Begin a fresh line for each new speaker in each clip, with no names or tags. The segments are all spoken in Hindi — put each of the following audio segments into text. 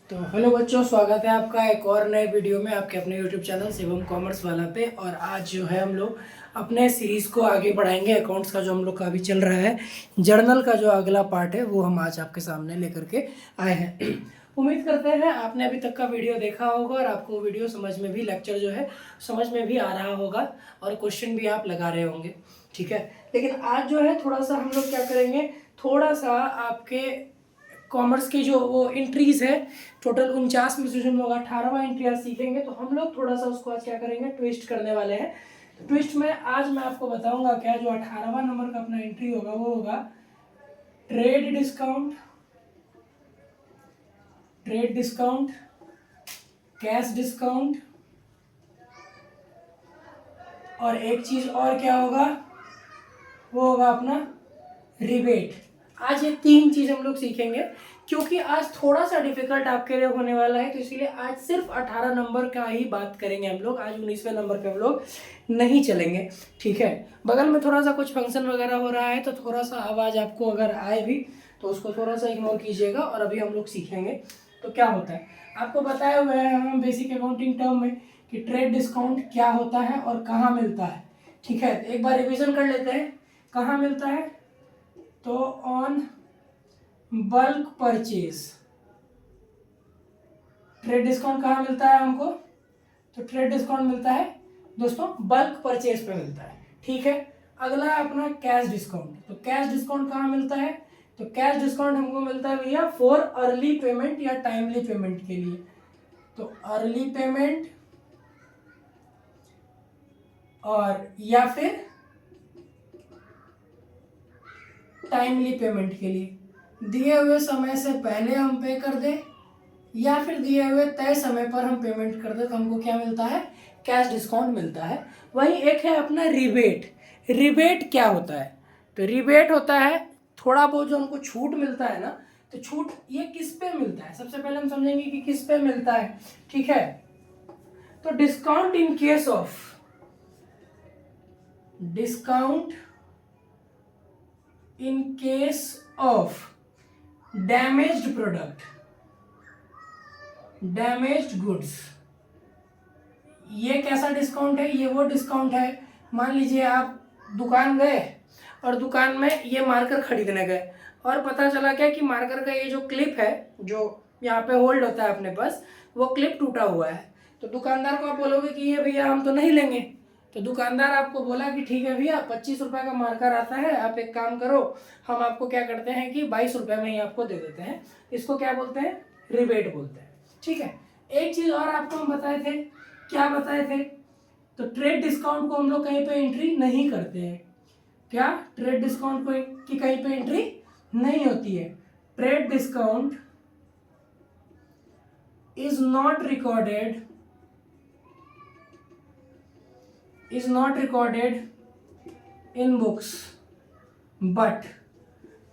तो हेलो बच्चों, स्वागत है आपका एक और नए वीडियो में आपके अपने यूट्यूब चैनल शिवम कॉमर्स वाला पे। और आज जो है हम लोग अपने सीरीज़ को आगे बढ़ाएंगे। अकाउंट्स का जो हम लोग का अभी चल रहा है, जर्नल का जो अगला पार्ट है वो हम आज आपके सामने लेकर के आए हैं। उम्मीद करते हैं आपने अभी तक का वीडियो देखा होगा और आपको वीडियो समझ में भी, लेक्चर जो है समझ में भी आ रहा होगा और क्वेश्चन भी आप लगा रहे होंगे। ठीक है, लेकिन आज जो है थोड़ा सा हम लोग क्या करेंगे, थोड़ा सा आपके कॉमर्स की जो वो एंट्रीज है, टोटल 49 में से हम लोग 18वां एंट्री आज सीखेंगे। तो हम लोग थोड़ा सा उसको आज क्या करेंगे, ट्विस्ट करने वाले हैं। तो ट्विस्ट में आज मैं आपको बताऊंगा क्या जो 18वां नंबर का अपना एंट्री होगा वो होगा trade discount, trade discount, cash discount और एक चीज और क्या होगा, वो होगा अपना रिबेट। आज ये तीन चीज हम लोग सीखेंगे क्योंकि आज थोड़ा सा डिफिकल्ट आपके लिए होने वाला है, तो इसलिए आज सिर्फ 18 नंबर का ही बात करेंगे हम लोग। आज 19वें नंबर पे हम लोग नहीं चलेंगे। ठीक है, बगल में थोड़ा सा कुछ फंक्शन वगैरह हो रहा है तो थोड़ा सा आवाज़ आपको अगर आए भी तो उसको थोड़ा सा इग्नोर कीजिएगा। और अभी हम लोग सीखेंगे तो क्या होता है, आपको बताए हुए हैं हम बेसिक अकाउंटिंग टर्म में कि ट्रेड डिस्काउंट क्या होता है और कहाँ मिलता है। ठीक है, तो एक बार रिविजन कर लेते हैं। कहाँ मिलता है, तो on bulk purchase. Trade discount कहाँ मिलता है हमको, तो ट्रेड डिस्काउंट मिलता है दोस्तों बल्क परचेज पे मिलता है। ठीक है, अगला है अपना कैश डिस्काउंट। तो कैश डिस्काउंट कहाँ मिलता है, तो कैश डिस्काउंट हमको मिलता है भैया फॉर अर्ली पेमेंट या टाइमली पेमेंट के लिए। तो अर्ली पेमेंट और या फिर टाइमली पेमेंट के लिए, दिए हुए समय से पहले हम पे कर दें या फिर दिए हुए तय समय पर हम पेमेंट कर दें तो हमको क्या मिलता है, कैश डिस्काउंट मिलता है। वही एक है अपना रिबेट। रिबेट क्या होता है, तो रिबेट होता है थोड़ा बहुत जो हमको छूट मिलता है ना, तो छूट ये किस पे मिलता है, सबसे पहले हम समझेंगे कि किस पे मिलता है। ठीक है, तो discount in case of, discount in case of damaged product, damaged goods. ये कैसा डिस्काउंट है, ये वो डिस्काउंट है, मान लीजिए आप दुकान गए और दुकान में ये मार्कर खरीदने गए और पता चला क्या कि मार्कर का ये जो क्लिप है जो यहाँ पे होल्ड होता है अपने पास, वो क्लिप टूटा हुआ है। तो दुकानदार को आप बोलोगे कि ये भैया हम तो नहीं लेंगे। तो दुकानदार आपको बोला कि ठीक है भैया 25 रुपये का मार्कर आता है, आप एक काम करो, हम आपको क्या करते हैं कि 22 रुपये में ही आपको दे देते हैं। इसको क्या बोलते हैं, रिबेट बोलते हैं। ठीक है, एक चीज़ और आपको हम बताए थे, क्या बताए थे, तो ट्रेड डिस्काउंट को हम लोग कहीं पे एंट्री नहीं करते हैं। क्या, ट्रेड डिस्काउंट को की कहीं पे एंट्री नहीं होती है। Trade discount is not recorded, is not recorded in books, but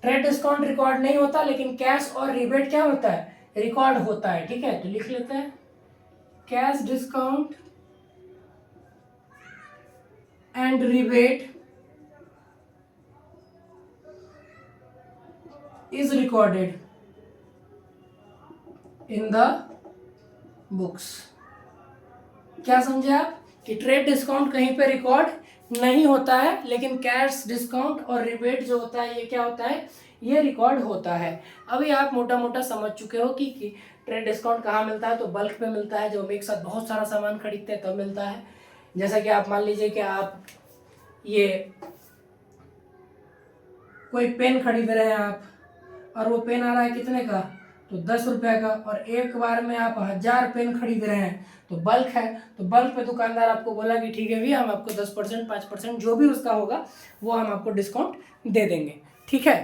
trade discount record नहीं होता लेकिन कैश और रिबेट क्या होता है, रिकॉर्ड होता है। ठीक है, तो लिख लेते हैं cash discount and rebate is recorded in the books। क्या समझे आप कि ट्रेड डिस्काउंट कहीं पे रिकॉर्ड नहीं होता है लेकिन कैश डिस्काउंट और रिबेट जो होता है ये क्या होता है, ये रिकॉर्ड होता है। अभी आप मोटा मोटा समझ चुके हो कि ट्रेड डिस्काउंट कहाँ मिलता है, तो बल्क पे मिलता है, जब हम एक साथ बहुत सारा सामान खरीदते हैं तब मिलता है। जैसा कि आप मान लीजिए कि आप ये कोई पेन खरीद रहे हैं आप, और वो पेन आ रहा है कितने का, तो 10 रुपये का, और एक बार में आप 1000 पेन खरीद रहे हैं तो बल्क है। तो बल्क पे दुकानदार आपको बोला कि ठीक है भैया हम आपको 10%, 5% जो भी उसका होगा वो हम आपको डिस्काउंट दे देंगे। ठीक है,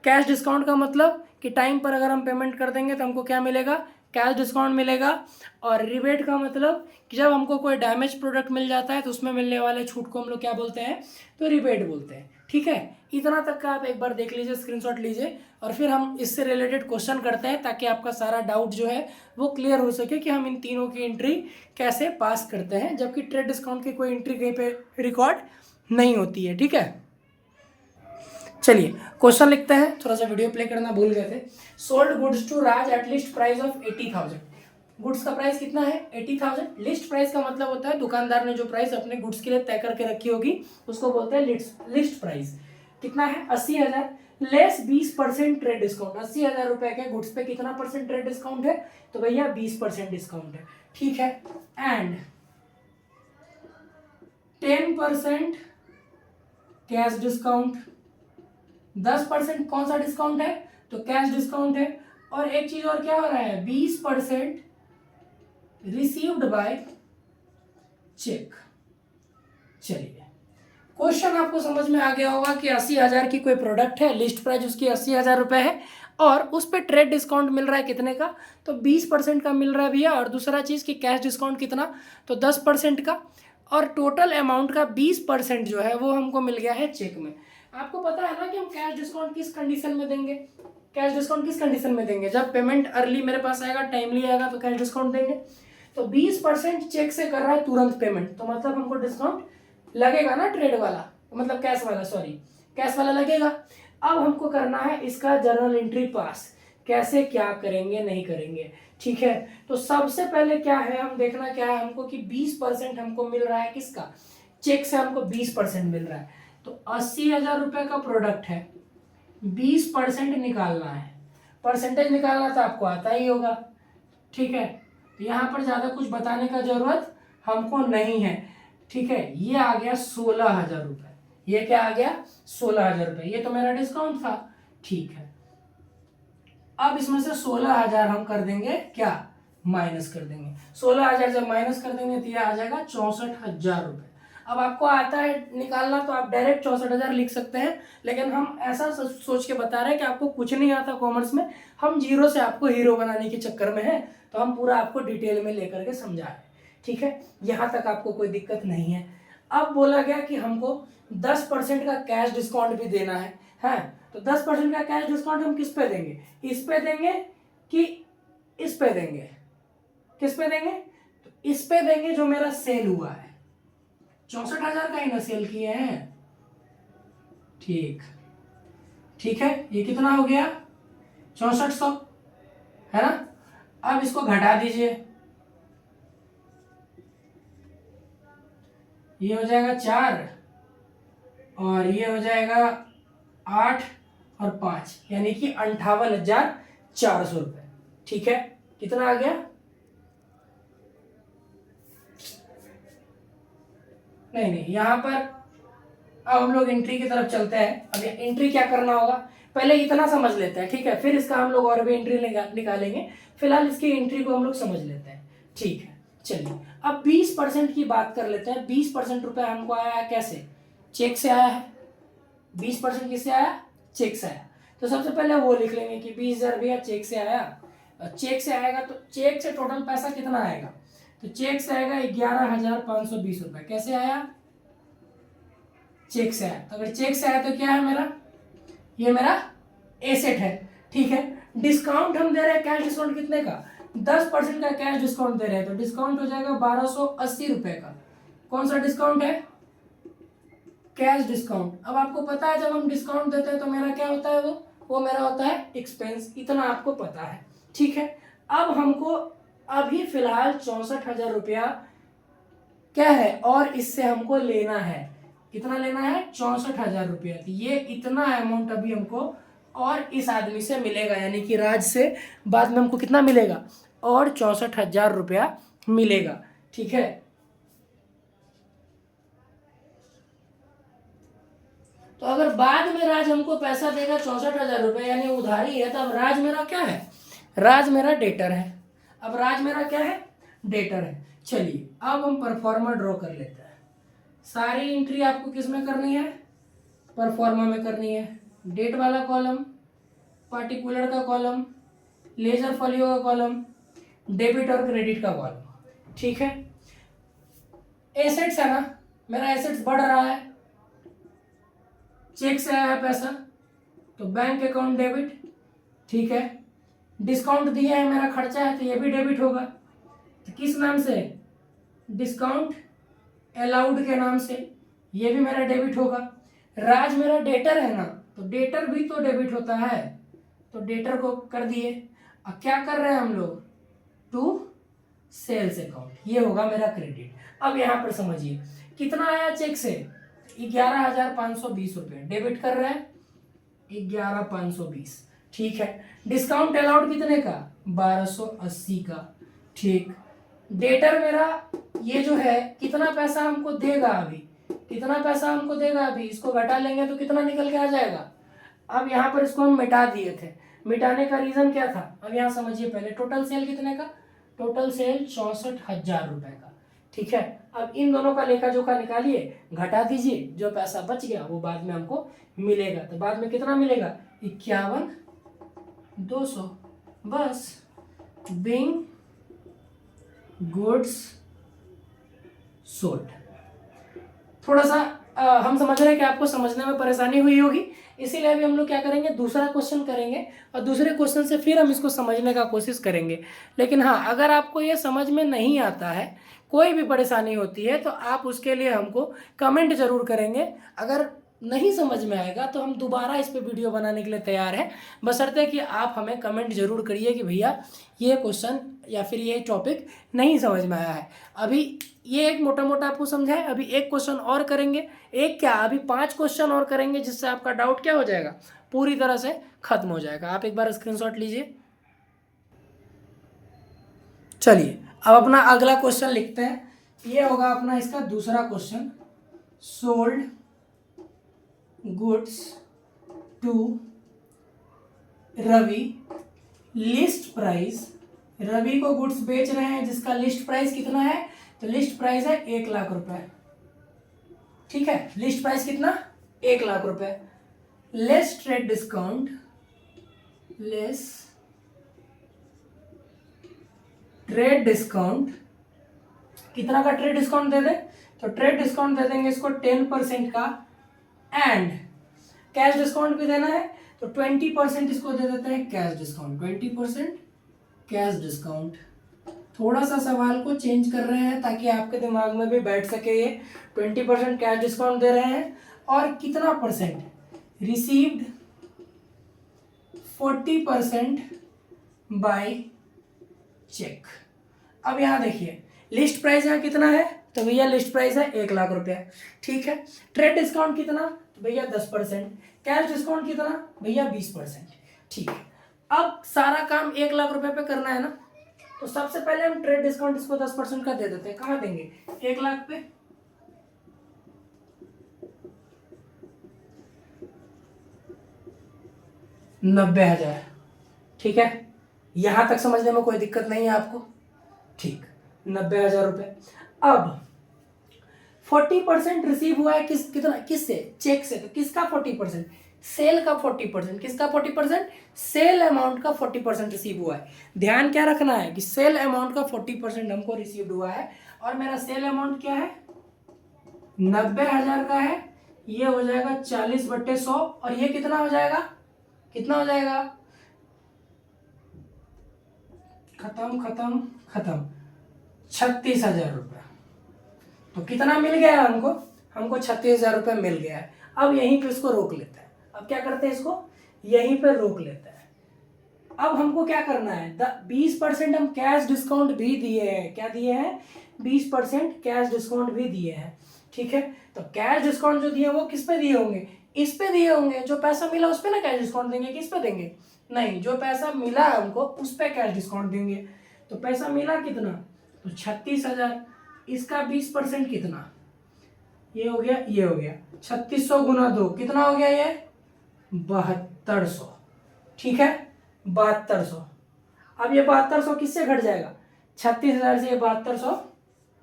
कैश डिस्काउंट का मतलब कि टाइम पर अगर हम पेमेंट कर देंगे तो हमको क्या मिलेगा, कैश डिस्काउंट मिलेगा। और रिबेट का मतलब कि जब हमको कोई डैमेज प्रोडक्ट मिल जाता है तो उसमें मिलने वाले छूट को हम लोग क्या बोलते हैं, तो रिबेट बोलते हैं। ठीक है, इतना तक का आप एक बार देख लीजिए, स्क्रीनशॉट लीजिए, और फिर हम इससे रिलेटेड क्वेश्चन करते हैं ताकि आपका सारा डाउट जो है वो क्लियर हो सके कि हम इन तीनों की एंट्री कैसे पास करते हैं, जबकि ट्रेड डिस्काउंट की कोई एंट्री कहीं पे रिकॉर्ड नहीं होती है। ठीक है, चलिए क्वेश्चन लिखते हैं, थोड़ा सा वीडियो प्ले करना भूल गए थे। Sold goods to Raj at list price of 80,000। Goods का प्राइस कितना है? 80,000। लिस्ट प्राइस का मतलब होता है दुकानदार ने जो प्राइस अपने गुड्स के लिए तय करके रखी होगी उसको बोलते हैं लिस्ट प्राइस। कितना है? 80,000 लेस 20% ट्रेड डिस्काउंट। 80,000 रुपए के गुड्स पे कितना परसेंट ट्रेड डिस्काउंट है? तो भैया 20% डिस्काउंट है, ठीक है। And 10% cash discount. 10% कौन सा डिस्काउंट है? तो कैश डिस्काउंट है। और एक चीज और क्या हो रहा है? 20% रिसीव्ड बाय चेक। चलिए क्वेश्चन आपको समझ में आ गया होगा कि 80,000 की कोई प्रोडक्ट है, लिस्ट प्राइस उसकी 80,000 रुपए है और उस पर ट्रेड डिस्काउंट मिल रहा है कितने का? तो 20% का मिल रहा है भैया। और दूसरा चीज़ कि कैश डिस्काउंट कितना? तो 10% का। और टोटल अमाउंट का 20% जो है वो हमको मिल गया है चेक में। आपको पता है ना कि हम कैश डिस्काउंट किस कंडीशन में देंगे? कैश डिस्काउंट किस कंडीशन में देंगे? जब पेमेंट अर्ली मेरे पास आएगा, टाइमली आएगा तो कैश डिस्काउंट देंगे। तो 20% चेक से कर रहा है तुरंत पेमेंट, तो मतलब हमको डिस्काउंट लगेगा ना, ट्रेड वाला मतलब कैश वाला, सॉरी कैश वाला लगेगा। अब हमको करना है इसका जर्नल एंट्री पास। कैसे, क्या करेंगे, नहीं करेंगे, ठीक है। तो सबसे पहले क्या है, हम देखना क्या है हमको कि 20% हमको मिल रहा है किसका? चेक से हमको 20% मिल रहा है। तो 80,000 रुपए का प्रोडक्ट है, 20% निकालना है। परसेंटेज निकालना तो आपको आता ही होगा, ठीक है। तो यहाँ पर ज्यादा कुछ बताने का जरूरत हमको नहीं है, ठीक है। ये आ गया 16,000 रुपए। ये क्या आ गया? 16,000 रुपए। ये तो मेरा डिस्काउंट था, ठीक है। अब इसमें से 16,000 हम कर देंगे क्या? माइनस कर देंगे। 16,000 जब माइनस कर देंगे तो ये आ जाएगा 64,000 रुपए। अब आपको आता है निकालना तो आप डायरेक्ट 64,000 लिख सकते हैं, लेकिन हम ऐसा सोच के बता रहे हैं कि आपको कुछ नहीं आता कॉमर्स में, हम जीरो से आपको हीरो बनाने के चक्कर में है, तो हम पूरा आपको डिटेल में लेकर के समझा रहे हैं, ठीक है। यहाँ तक आपको कोई दिक्कत नहीं है। अब बोला गया कि हमको 10% का कैश डिस्काउंट भी देना है। तो 10% का कैश डिस्काउंट हम किस पे देंगे? इस पे देंगे कि इस पे देंगे? किस पे देंगे? तो इस पे देंगे जो मेरा सेल हुआ है। 64,000 का ही ना सेल किए हैं, ठीक है। ये कितना हो गया? 6400, है ना। अब इसको घटा दीजिए, ये हो जाएगा 4 और ये हो जाएगा 8 और 5, यानी कि 58,400 रुपए, ठीक है। कितना आ गया? नहीं, यहां पर अब हम लोग एंट्री की तरफ चलते हैं। अब एंट्री क्या करना होगा, पहले इतना समझ लेते हैं, ठीक है, फिर इसका हम लोग और भी एंट्री निकालेंगे। फिलहाल इसकी एंट्री को हम लोग समझ लेते हैं, ठीक है। चलिए अब 20% की बात कर लेते हैं। 20% रुपए हमको आया है कैसे? चेक से आया है। 20% किससे आया? चेक से आया। तो सबसे पहले वो लिख लेंगे कि 20,000 भैया चेक से आया। चेक से आएगा तो चेक से टोटल पैसा कितना आएगा? तो चेक से आएगा 11,520 रुपए। कैसे आया? चेक से आया। तो अगर चेक से आया तो क्या है मेरा? ये मेरा एसेट है, ठीक है। डिस्काउंट हम दे रहे हैं, कैश डिस्काउंट कितने का? 10% का कैश डिस्काउंट दे रहे हैं, तो डिस्काउंट हो जाएगा 1,280 रुपए का। कौन सा डिस्काउंट है? Cash discount. अब आपको पता है जब हम डिस्काउंट देते हैं तो मेरा क्या होता है? वो मेरा होता है एक्सपेंस। इतना आपको पता है, ठीक है। अब हमको अभी फिलहाल 64,000 रुपया क्या है और इससे हमको लेना है। कितना लेना है? 64,000 रुपया। ये इतना अमाउंट अभी हमको और इस आदमी से मिलेगा, यानी कि राज से बाद में हमको कितना मिलेगा? और 64,000 रुपया मिलेगा, ठीक है। तो अगर बाद में राज हमको पैसा देगा 64,000 रुपये, यानी उधारी है, तो अब राज मेरा क्या है? राज मेरा डेटर है। अब राज मेरा क्या है? डेटर है। चलिए अब हम परफॉर्मा ड्रॉ कर लेते हैं। सारी एंट्री आपको किस में करनी है? परफॉर्मा में करनी है। डेट वाला कॉलम, पार्टिकुलर का कॉलम, लेजर फॉलियो का कॉलम, डेबिट और क्रेडिट का कॉलम, ठीक है। एसेट्स है ना, मेरा एसेट्स बढ़ रहा है, चेक से आया है पैसा तो बैंक अकाउंट डेबिट, ठीक है। डिस्काउंट दिया है, मेरा खर्चा है, तो ये भी डेबिट होगा। तो किस नाम से? डिस्काउंट अलाउड के नाम से, ये भी मेरा डेबिट होगा। राज मेरा डेटर है ना, तो डेटर भी तो डेबिट होता है, तो डेटर को कर दिए। अब क्या कर रहे हैं हम लोग, टू सेल्स अकाउंट, ये होगा मेरा क्रेडिट। अब यहाँ पर समझिए कितना आया चेक से, 11,520 रुपये डेबिट कर रहे हैं, 11,520। ठीक है, डिस्काउंट अलाउड कितने का, 1280 का। ठीक, डेटर मेरा ये जो है कितना पैसा हमको देगा अभी, कितना पैसा हमको देगा अभी, इसको घटा लेंगे तो कितना निकल के आ जाएगा। अब यहाँ पर इसको हम मिटा दिए थे, मिटाने का रीजन क्या था, अब यहाँ समझिए पहले टोटल सेल कितने का, टोटल सेल 64,000 रुपए का। ठीक है, अब इन दोनों का लेखा जोखा निकालिए, घटा दीजिए, जो पैसा बच गया वो बाद में हमको मिलेगा। तो बाद में कितना मिलेगा, 51,200। बस, बिंग गुड्स सोल्ड। थोड़ा सा हम समझ रहे हैं कि आपको समझने में परेशानी हुई होगी, इसीलिए अभी हम लोग क्या करेंगे, दूसरा क्वेश्चन करेंगे और दूसरे क्वेश्चन से फिर हम इसको समझने का कोशिश करेंगे। लेकिन हाँ, अगर आपको ये समझ में नहीं आता है, कोई भी परेशानी होती है, तो आप उसके लिए हमको कमेंट जरूर करेंगे। अगर नहीं समझ में आएगा तो हम दोबारा इस पर वीडियो बनाने के लिए तैयार हैं, बशर्ते कि आप हमें कमेंट जरूर करिए कि भैया ये क्वेश्चन या फिर ये टॉपिक नहीं समझ में आया है। अभी ये एक मोटा मोटा आपको समझा है, अभी एक क्वेश्चन और करेंगे, एक क्या अभी 5 क्वेश्चन और करेंगे, जिससे आपका डाउट क्या हो जाएगा, पूरी तरह से खत्म हो जाएगा। आप एक बार स्क्रीनशॉट लीजिए। चलिए अब अपना अगला क्वेश्चन लिखते हैं, ये होगा अपना इसका दूसरा question, sold goods to Ravi, list price, Ravi को गुड्स बेच रहे हैं जिसका लिस्ट प्राइस कितना है, तो लिस्ट प्राइस है 1,00,000 रुपए। ठीक है, लिस्ट प्राइस कितना, 1,00,000 रुपए। Less trade discount, less trade discount, कितना का ट्रेड डिस्काउंट दे दे, तो ट्रेड डिस्काउंट दे देंगे इसको 10% का, एंड कैश डिस्काउंट भी देना है तो 20% इसको दे देते हैं कैश डिस्काउंट, 20% कैश डिस्काउंट। थोड़ा सा सवाल को चेंज कर रहे हैं ताकि आपके दिमाग में भी बैठ सके, ये 20% कैश डिस्काउंट दे रहे हैं और कितना परसेंट, रिसीव्ड 40% बाय चेक। अब यहाँ देखिए लिस्ट प्राइस यहाँ कितना है, तो भैया लिस्ट प्राइस है 1,00,000 रुपया। ठीक है, ट्रेड डिस्काउंट कितना, तो भैया 10%, कैश डिस्काउंट कितना, भैया 20%। ठीक है, अब सारा काम 1,00,000 रुपए पे करना है ना, तो सबसे पहले हम ट्रेड डिस्काउंट इसको 10% का दे देते हैं। कहाँ देंगे, 1,00,000 पे, $90,000। ठीक है, यहां तक समझने में कोई दिक्कत नहीं है आपको। ठीक, 90,000 रुपए। अब 40% रिसीव हुआ है कितना, किससे, चेक से, तो किसका 40%, सेल का 40%, किसका 40%, सेल अमाउंट का 40% रिसीव हुआ है। ध्यान क्या रखना है कि सेल अमाउंट का 40% हमको रिसीव हुआ है, और मेरा सेल अमाउंट क्या है, 90,000 का है। ये हो जाएगा 40/100, और ये कितना हो जाएगा, कितना हो जाएगा, खत्म खत्म खत्म, 36,000 रुपये। तो कितना मिल गया हमको, हमको 36,000 रुपये मिल गया है। अब यहीं पे इसको रोक लेते हैं, अब क्या करते हैं, इसको यहीं पे रोक लेते हैं। अब हमको क्या करना है, 20% हम कैश डिस्काउंट भी दिए हैं, क्या दिए हैं, 20% कैश डिस्काउंट भी दिए हैं। ठीक है, तो कैश डिस्काउंट जो दिए वो किस पे दिए होंगे, इस पे दिए होंगे, जो पैसा मिला उस पे ना कैश डिस्काउंट देंगे, किस पे देंगे, नहीं, जो पैसा मिला हमको उस पे कैश डिस्काउंट देंगे। तो पैसा मिला कितना, तो 36,000, इसका 20% कितना, ये हो गया, ये हो गया 3600 गुना 2, कितना हो गया ये, 7200। ठीक है, 7200। अब ये 7200 किससे घट जाएगा, 36,000 से ये 7200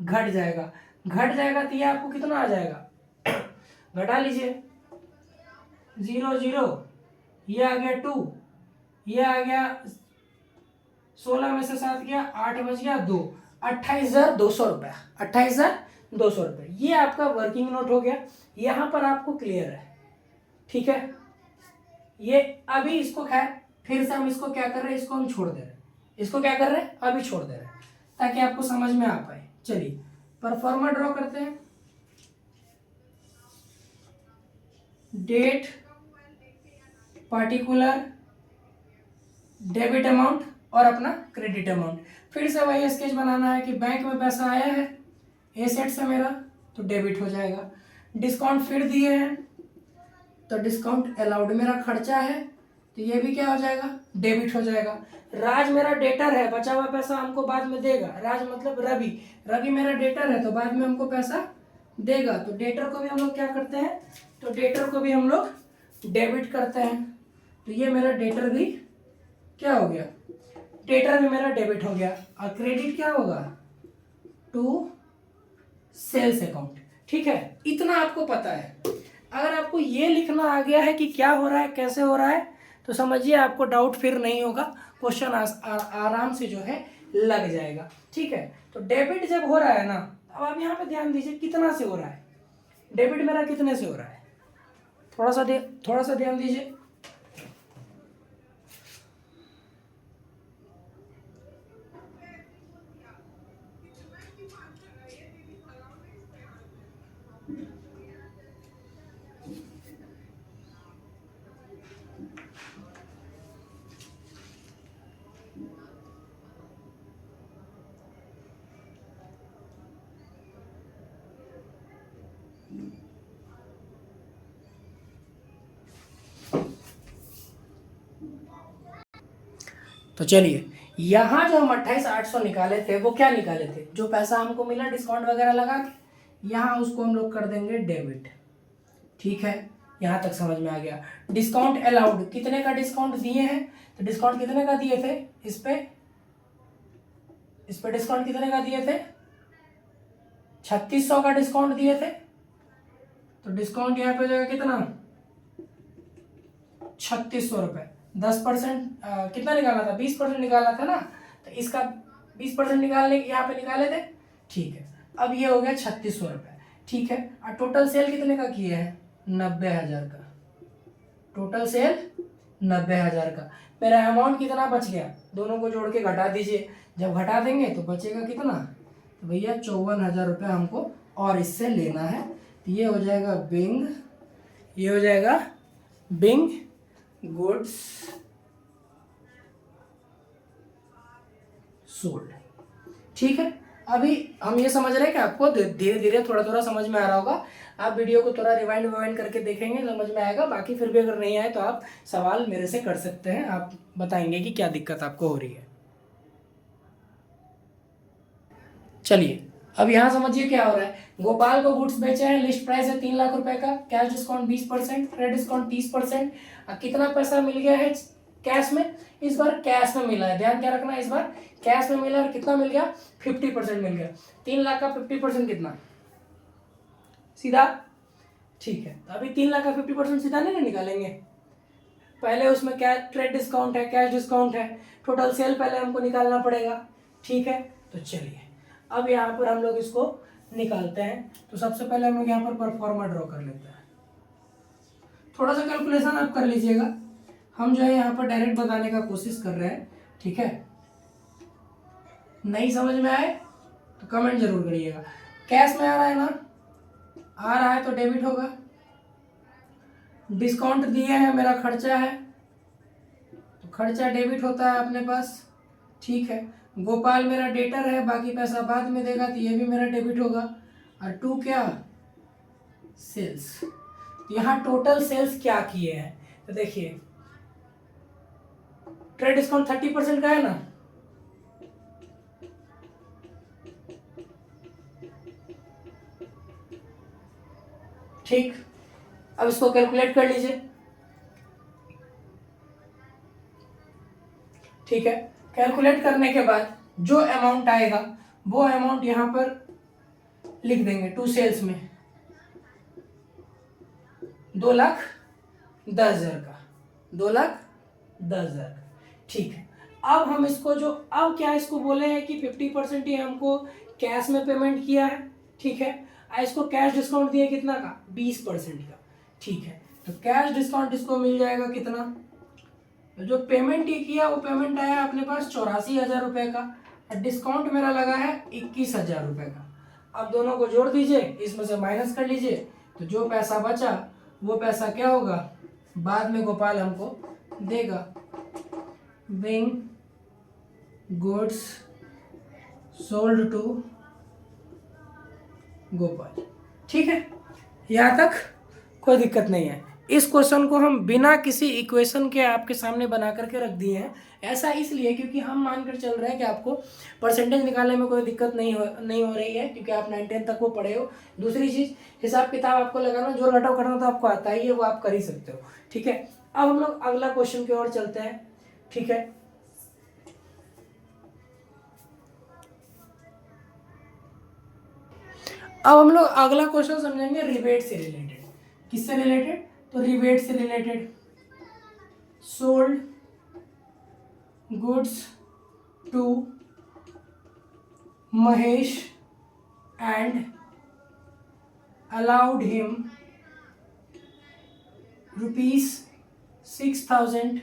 घट जाएगा, घट जाएगा तो ये आपको कितना आ जाएगा, घटा लीजिए, 0 0, ये आ गया 2, ये आ गया 16 में से 7 गया, 8 बच गया 2, 28,200 रुपया, 28,200 रुपये। ये आपका वर्किंग नोट हो गया, यहाँ पर आपको क्लियर है। ठीक है, ये अभी इसको खैर फिर से हम इसको क्या कर रहे हैं, इसको हम छोड़ दे रहे हैं, इसको क्या कर रहे हैं, अभी छोड़ दे रहे हैं ताकि आपको समझ में आ पाए। चलिए परफॉर्मा ड्रॉ करते हैं, डेट पार्टिकुलर डेबिट अमाउंट और अपना क्रेडिट अमाउंट। फिर से वही स्केच बनाना है कि बैंक में पैसा आया है, एसेट्स है मेरा, तो डेबिट हो जाएगा। डिस्काउंट फिर दिए हैं तो डिस्काउंट अलाउड मेरा खर्चा है, तो ये भी क्या हो जाएगा, डेबिट हो जाएगा। राज मेरा डेटर है, बचा हुआ पैसा हमको बाद में देगा। राज मतलब रवि, रवि मेरा डेटर है तो बाद में हमको पैसा देगा, तो डेटर को भी हम लोग क्या करते हैं, तो डेटर को भी हम लोग डेबिट करते हैं। तो ये मेरा डेटर भी क्या हो गया, डेटर भी मेरा डेबिट हो गया। और क्रेडिट क्या होगा, टू सेल्स अकाउंट। ठीक है, इतना आपको पता है। अगर आपको ये लिखना आ गया है कि क्या हो रहा है, कैसे हो रहा है, तो समझिए आपको डाउट फिर नहीं होगा, क्वेश्चन आराम से जो है लग जाएगा। ठीक है, तो डेबिट जब हो रहा है ना, अब आप यहाँ पे ध्यान दीजिए कितना से हो रहा है, डेबिट मेरा कितने से हो रहा है, थोड़ा सा ध्यान दीजिए। तो चलिए, यहाँ जो हम 28,800 निकाले थे वो क्या निकाले थे, जो पैसा हमको मिला डिस्काउंट वगैरह लगा के, यहाँ उसको हम लोग कर देंगे डेबिट। ठीक है, यहाँ तक समझ में आ गया। डिस्काउंट अलाउड, कितने का डिस्काउंट दिए हैं, तो डिस्काउंट कितने का दिए थे, इस पे डिस्काउंट कितने का दिए थे, 3600 का डिस्काउंट दिए थे। तो डिस्काउंट यहाँ पे हो जाएगा कितना, 3600 रुपये। 10% कितना निकाला था, 20% निकाला था ना, तो इसका 20% निकालने यहाँ पे निकाले थे। ठीक है, अब ये हो गया 3600 रुपये। ठीक है, और टोटल सेल कितने का किए हैं, 90,000 का। टोटल सेल 90,000 का। मेरा अमाउंट कितना बच गया, दोनों को जोड़ के घटा दीजिए। जब घटा देंगे तो बचेगा कितना, तो भैया 54,000 रुपये हमको और इससे लेना है। तो ये हो जाएगा बिंग, ये हो जाएगा बिंग गुड्स सोल्ड। ठीक है, अभी हम ये समझ रहे हैं कि आपको धीरे धीरे थोड़ा थोड़ा समझ में आ रहा होगा। आप वीडियो को थोड़ा रिवाइंड करके देखेंगे, समझ में आएगा। बाकी फिर भी अगर नहीं आए तो आप सवाल मेरे से कर सकते हैं, आप बताएंगे कि क्या दिक्कत आपको हो रही है। चलिए, अब यहाँ समझिए क्या हो रहा है। गोपाल को गुड्स बेचे हैं, लिस्ट प्राइस है 3 लाख रुपए का, कैश डिस्काउंट 20%, क्रेडिट डिस्काउंट 30%। कितना पैसा मिल गया है कैश में, इस बार कैश में मिला है, ध्यान क्या रखना, इस बार कैश में मिला। और कितना मिल गया, 50% मिल गया। 3 लाख का 50% कितना, सीधा। ठीक है, तो अभी 3 लाख का 50% सीधा नहीं निकालेंगे, पहले उसमें क्या ट्रेड डिस्काउंट है, कैश डिस्काउंट है, टोटल सेल पहले हमको निकालना पड़ेगा। ठीक है, तो चलिए अब यहाँ पर हम लोग इसको निकालते हैं। तो सबसे पहले हम लोग यहाँ पर परफॉर्मा ड्रॉ कर लेते हैं। थोड़ा सा कैलकुलेशन आप कर लीजिएगा, हम जो है यहाँ पर डायरेक्ट बताने का कोशिश कर रहे हैं। ठीक है, नहीं समझ में आए तो कमेंट जरूर करिएगा। कैश में आ रहा है ना, आ रहा है तो डेबिट होगा। डिस्काउंट दिए हैं, मेरा खर्चा है तो खर्चा डेबिट होता है अपने पास। ठीक है, गोपाल मेरा डेटर है, बाकी पैसा बाद में देगा, तो ये भी मेरा डेबिट होगा। और टू क्या, सेल्स। तो यहाँ टोटल सेल्स क्या किए हैं, तो देखिए ट्रेड डिस्काउंट 30% का है ना, ठीक। अब इसको कैलकुलेट कर लीजिए। ठीक है, कैलकुलेट करने के बाद जो अमाउंट आएगा वो अमाउंट यहां पर लिख देंगे टू सेल्स में, 2,10,000 का, 2,10,000 का। ठीक है, अब हम इसको जो, अब क्या इसको बोले हैं कि 50% ही हमको कैश में पेमेंट किया है। ठीक है, इसको कैश डिस्काउंट दिया कितना का, 20% का। ठीक है, तो कैश डिस्काउंट इसको मिल जाएगा कितना, तो जो पेमेंट ही किया वो पेमेंट आया अपने पास 84,000 रुपये का, और डिस्काउंट मेरा लगा है 21,000 रुपये का। अब दोनों को जोड़ दीजिए, इसमें से माइनस कर लीजिए, तो जो पैसा बचा वो पैसा क्या होगा, बाद में गोपाल हमको देगा। Being goods sold to Gopal. ठीक है, यहाँ तक कोई दिक्कत नहीं है। इस क्वेश्चन को हम बिना किसी इक्वेशन के आपके सामने बना करके रख दिए हैं। ऐसा इसलिए क्योंकि हम मानकर चल रहे हैं कि आपको परसेंटेज निकालने में कोई दिक्कत नहीं हो रही है, क्योंकि आप 9-10 तक वो पढ़े हो। दूसरी चीज़, हिसाब किताब आपको लगाना, जोड़ घटाव करना तो आपको आता ही है, वो आप कर ही सकते हो। ठीक है, अब हम लोग अगला क्वेश्चन की ओर चलते हैं। ठीक है, अब हम लोग अगला क्वेश्चन समझेंगे रिबेट से रिलेटेड। किससे रिलेटेड? तो रिबेट से related. Sold goods to Mahesh and allowed him ₹6,000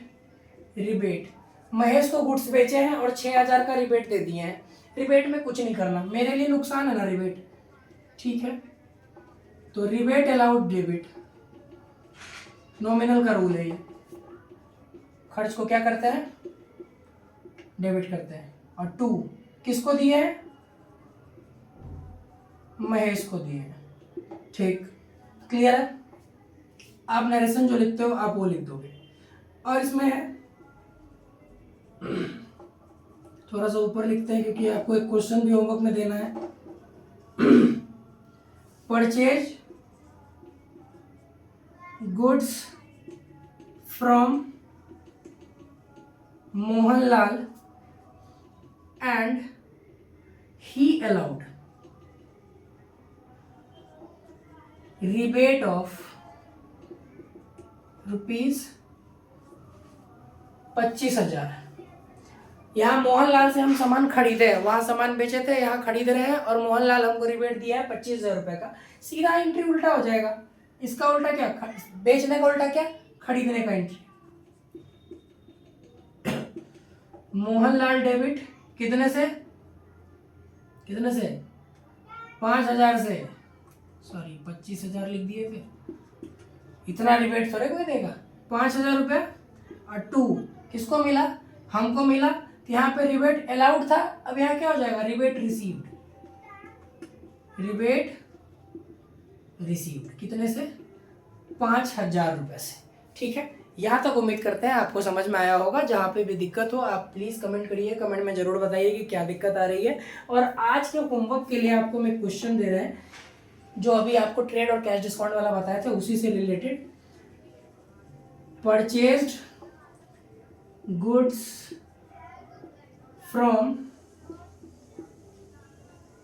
rebate. Mahesh को गुड्स बेचे हैं और 6,000 का रिबेट दे दिए हैं। रिबेट में कुछ नहीं करना, मेरे लिए नुकसान है ना रिबेट। ठीक है, तो रिबेट अलाउड डेबिट, नॉमिनल का रूल है ये। खर्च को क्या करते हैं? डेबिट करते हैं। और 2 किसको दिए हैं? महेश को दिए हैं। ठीक, क्लियर है? आप नरेशन जो लिखते हो आप वो लिख दोगे। और इसमें है, थोड़ा सा ऊपर लिखते हैं क्योंकि आपको एक क्वेश्चन भी होमवर्क में देना है। Purchase goods from Mohanlal and he allowed rebate of ₹25,000। यहाँ मोहनलाल से हम सामान खरीदे हैं, वहाँ सामान बेचे थे, यहाँ खरीद रहे हैं और मोहनलाल हमको रिबेट दिया है 25,000 रुपये का। सीधा एंट्री उल्टा हो जाएगा। इसका उल्टा क्या? बेचने का उल्टा क्या? खरीदने का एंट्री। मोहनलाल डेबिट कितने से? 5,000 से। सॉरी, 25,000 लिख दिए थे। इतना रिबेट थोड़े कोई देगा। 5,000 रुपये और 2 किसको मिला? हमको मिला। तो यहाँ पे रिबेट अलाउड था, अब यहाँ क्या हो जाएगा? Rebate received. रिबेट रिसीव्ड कितने से? 5,000 रुपये से। ठीक है, यहाँ तक उम्मीद करते हैं आपको समझ में आया होगा। जहाँ पे भी दिक्कत हो आप प्लीज़ कमेंट करिए, कमेंट में ज़रूर बताइए कि क्या दिक्कत आ रही है। और आज के होमवर्क के लिए आपको मैं क्वेश्चन दे रहे हैं, जो अभी आपको ट्रेड और कैश डिस्काउंट वाला बताया था उसी से related. Purchased goods from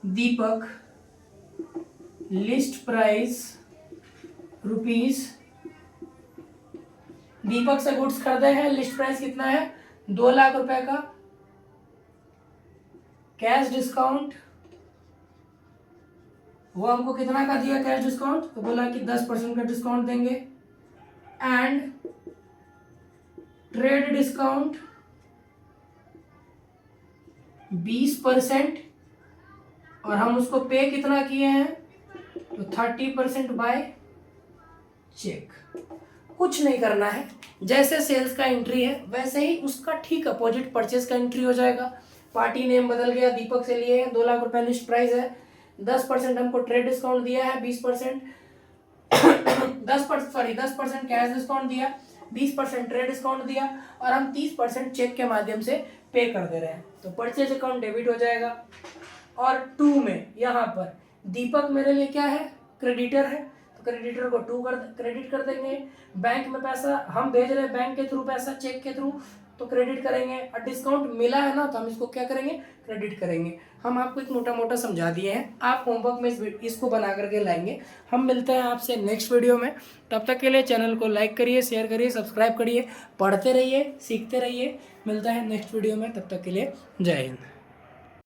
Deepak, list price ₹। दीपक से गुड्स खरीदे हैं, लिस्ट प्राइस कितना है? 2 लाख रुपए का। कैश डिस्काउंट वो हमको कितना का दिया कैश डिस्काउंट? तो बोला कि 10% का डिस्काउंट देंगे। एंड ट्रेड डिस्काउंट 20%, और हम उसको पे कितना किए हैं? तो 30% बाय चेक। कुछ नहीं करना है, जैसे सेल्स का एंट्री है वैसे ही उसका ठीक अपोजिट परचेज का एंट्री हो जाएगा। पार्टी नेम बदल गया, दीपक से लिए हैं, 2 लाख रुपए लिस्ट प्राइस है, 10% हमको ट्रेड डिस्काउंट दिया है, 20% 10% कैश डिस्काउंट दिया, 20% ट्रेड डिस्काउंट दिया, और हम 30% चेक के माध्यम से पे कर दे रहे हैं। तो परचेज अकाउंट डेबिट हो जाएगा। और 2 में यहाँ पर दीपक मेरे लिए क्या है? क्रेडिटर है, तो क्रेडिटर को 2 क्रेडिट कर देंगे। बैंक में पैसा हम भेज रहे हैं, बैंक के थ्रू पैसा, चेक के थ्रू, तो क्रेडिट करेंगे। और डिस्काउंट मिला है ना, तो हम इसको क्या करेंगे? क्रेडिट करेंगे। हम आपको एक मोटा मोटा समझा दिए हैं, आप होमवर्क में इसको बना करके लाएंगे। हम मिलते हैं आपसे नेक्स्ट वीडियो में। तब तक के लिए चैनल को लाइक करिए, शेयर करिए, सब्सक्राइब करिए, पढ़ते रहिए, सीखते रहिए। मिलता है नेक्स्ट वीडियो में, तब तक के लिए जय हिंद।